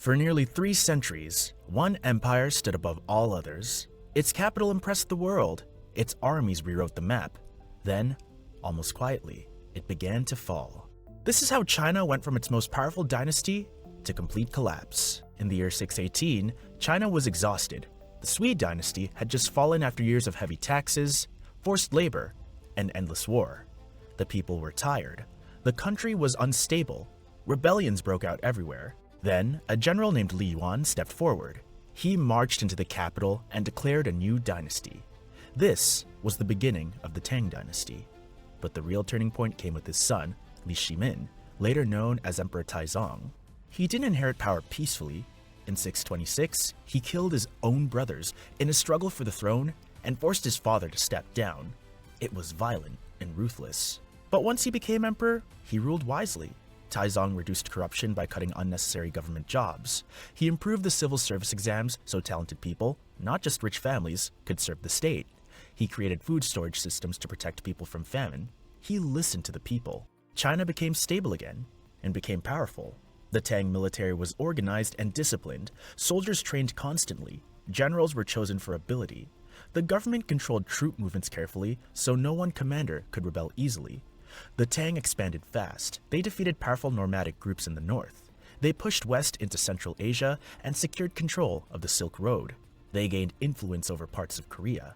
For nearly 3 centuries, one empire stood above all others. Its capital impressed the world. Its armies rewrote the map. Then, almost quietly, it began to fall. This is how China went from its most powerful dynasty to complete collapse. In the year 618, China was exhausted. The Sui dynasty had just fallen after years of heavy taxes, forced labor, and endless war. The people were tired. The country was unstable. Rebellions broke out everywhere. Then, a general named Li Yuan stepped forward. He marched into the capital and declared a new dynasty. This was the beginning of the Tang Dynasty. But the real turning point came with his son, Li Shimin, later known as Emperor Taizong. He didn't inherit power peacefully. In 626, he killed his own brothers in a struggle for the throne and forced his father to step down. It was violent and ruthless. But once he became emperor, he ruled wisely. Taizong reduced corruption by cutting unnecessary government jobs. He improved the civil service exams so talented people, not just rich families, could serve the state. He created food storage systems to protect people from famine. He listened to the people. China became stable again and became powerful. The Tang military was organized and disciplined. Soldiers trained constantly. Generals were chosen for ability. The government controlled troop movements carefully so no one commander could rebel easily. The Tang expanded fast. They defeated powerful nomadic groups in the north. They pushed west into Central Asia and secured control of the Silk Road. They gained influence over parts of Korea.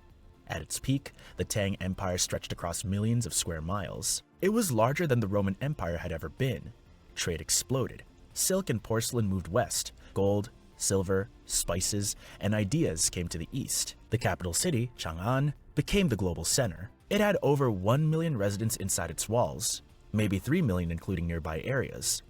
At its peak, the Tang Empire stretched across millions of square miles. It was larger than the Roman Empire had ever been. Trade exploded. Silk and porcelain moved west. Gold, silver, spices, and ideas came to the east. The capital city, Chang'an, became the global center. It had over 1 million residents inside its walls, maybe 3 million including nearby areas.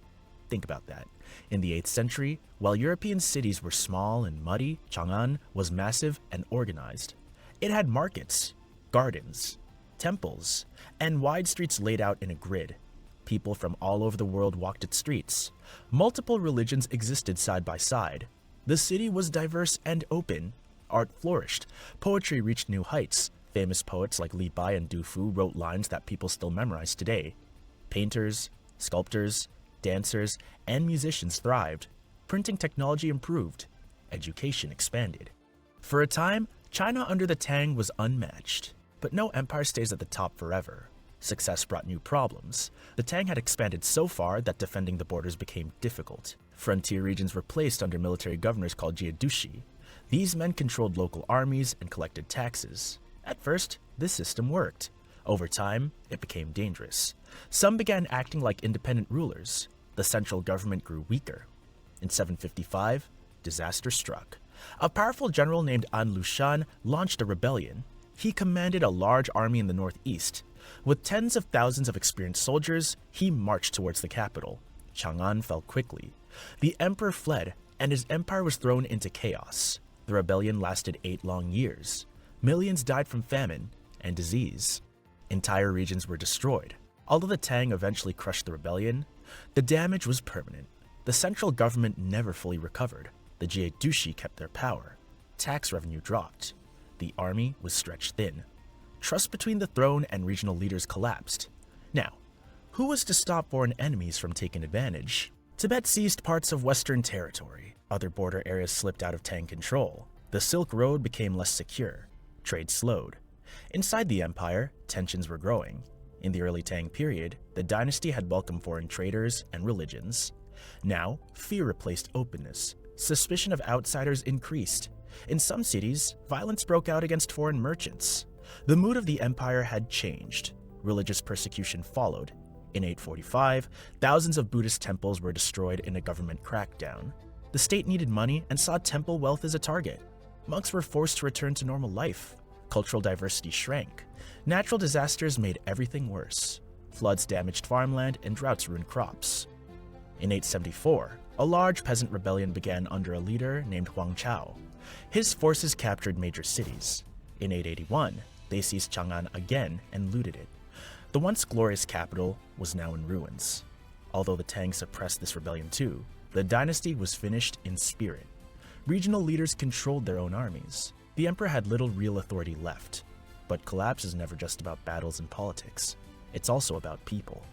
Think about that. In the 8th century, while European cities were small and muddy, Chang'an was massive and organized. It had markets, gardens, temples, and wide streets laid out in a grid. People from all over the world walked its streets. Multiple religions existed side by side. The city was diverse and open. Art flourished. Poetry reached new heights. Famous poets like Li Bai and Du Fu wrote lines that people still memorize today. Painters, sculptors, dancers, and musicians thrived. Printing technology improved. Education expanded. For a time, China under the Tang was unmatched. But no empire stays at the top forever. Success brought new problems. The Tang had expanded so far that defending the borders became difficult. Frontier regions were placed under military governors called jiedushi. These men controlled local armies and collected taxes. At first, this system worked. Over time, it became dangerous. Some began acting like independent rulers. The central government grew weaker. In 755, disaster struck. A powerful general named An Lushan launched a rebellion. He commanded a large army in the northeast. With tens of thousands of experienced soldiers, he marched towards the capital. Chang'an fell quickly. The emperor fled, and his empire was thrown into chaos. The rebellion lasted 8 long years. Millions died from famine and disease. Entire regions were destroyed. Although the Tang eventually crushed the rebellion, the damage was permanent. The central government never fully recovered. The jiedushi kept their power. Tax revenue dropped. The army was stretched thin. Trust between the throne and regional leaders collapsed. Now, who was to stop foreign enemies from taking advantage? Tibet seized parts of Western territory. Other border areas slipped out of Tang control. The Silk Road became less secure. Trade slowed. Inside the empire, tensions were growing. In the early Tang period, the dynasty had welcomed foreign traders and religions. Now, fear replaced openness. Suspicion of outsiders increased. In some cities, violence broke out against foreign merchants. The mood of the empire had changed. Religious persecution followed. In 845, thousands of Buddhist temples were destroyed in a government crackdown. The state needed money and saw temple wealth as a target. Monks were forced to return to normal life. Cultural diversity shrank. Natural disasters made everything worse. Floods damaged farmland and droughts ruined crops. In 874, a large peasant rebellion began under a leader named Huang Chao. His forces captured major cities. In 881, they seized Chang'an again and looted it. The once glorious capital was now in ruins. Although the Tang suppressed this rebellion too, the dynasty was finished in spirit. Regional leaders controlled their own armies. The emperor had little real authority left. But collapse is never just about battles and politics. It's also about people.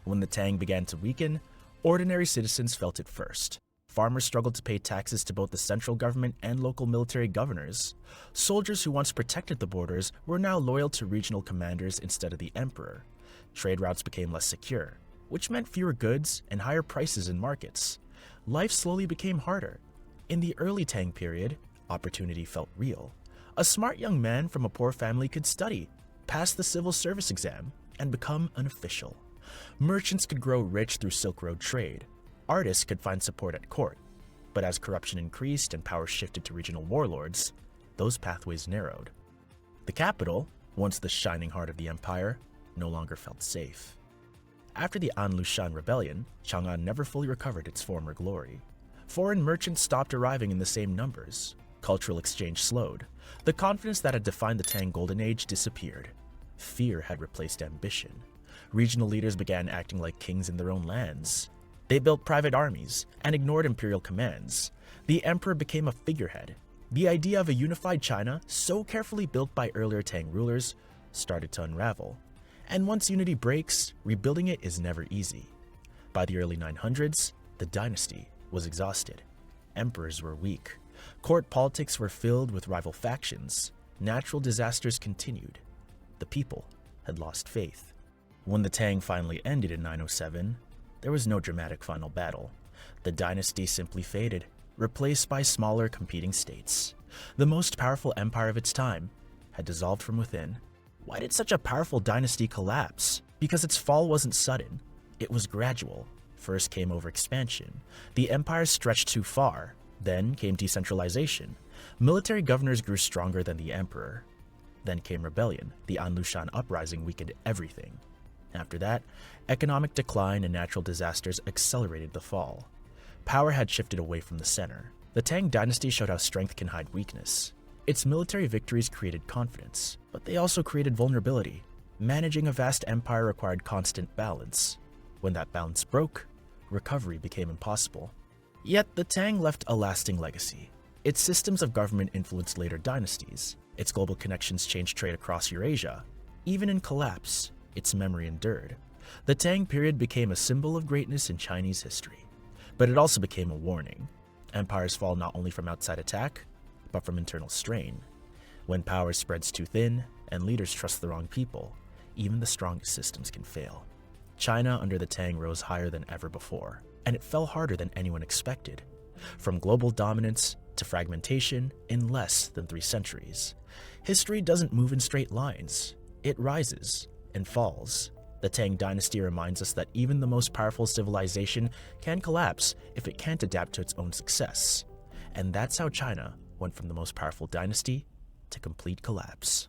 When the Tang began to weaken, ordinary citizens felt it first. Farmers struggled to pay taxes to both the central government and local military governors. Soldiers who once protected the borders were now loyal to regional commanders instead of the emperor. Trade routes became less secure, which meant fewer goods and higher prices in markets. Life slowly became harder. In the early Tang period, opportunity felt real. A smart young man from a poor family could study, pass the civil service exam, and become an official. Merchants could grow rich through Silk Road trade. Artists could find support at court. But as corruption increased and power shifted to regional warlords, those pathways narrowed. The capital, once the shining heart of the empire, no longer felt safe. After the An Lushan Rebellion, Chang'an never fully recovered its former glory. Foreign merchants stopped arriving in the same numbers. Cultural exchange slowed. The confidence that had defined the Tang Golden Age disappeared. Fear had replaced ambition. Regional leaders began acting like kings in their own lands. They built private armies and ignored imperial commands. The emperor became a figurehead. The idea of a unified China, so carefully built by earlier Tang rulers, started to unravel. And once unity breaks, rebuilding it is never easy. By the early 900s, the dynasty was exhausted. Emperors were weak. Court politics were filled with rival factions. Natural disasters continued. The people had lost faith. When the Tang finally ended in 907, there was no dramatic final battle. The dynasty simply faded, replaced by smaller competing states. The most powerful empire of its time had dissolved from within. Why did such a powerful dynasty collapse? Because its fall wasn't sudden. It was gradual. First came overexpansion. The empire stretched too far. Then came decentralization. Military governors grew stronger than the emperor. Then came rebellion. The An Lushan uprising weakened everything. After that, economic decline and natural disasters accelerated the fall. Power had shifted away from the center. The Tang Dynasty showed how strength can hide weakness. Its military victories created confidence, but they also created vulnerability. Managing a vast empire required constant balance. When that balance broke, recovery became impossible. Yet the Tang left a lasting legacy. Its systems of government influenced later dynasties. Its global connections changed trade across Eurasia. Even in collapse, its memory endured. The Tang period became a symbol of greatness in Chinese history. But it also became a warning. Empires fall not only from outside attack, but from internal strain. When power spreads too thin and leaders trust the wrong people, even the strongest systems can fail. China under the Tang rose higher than ever before, and it fell harder than anyone expected. From global dominance to fragmentation in less than 3 centuries. History doesn't move in straight lines. It rises and falls. The Tang Dynasty reminds us that even the most powerful civilization can collapse if it can't adapt to its own success. And that's how China went from the most powerful dynasty to complete collapse.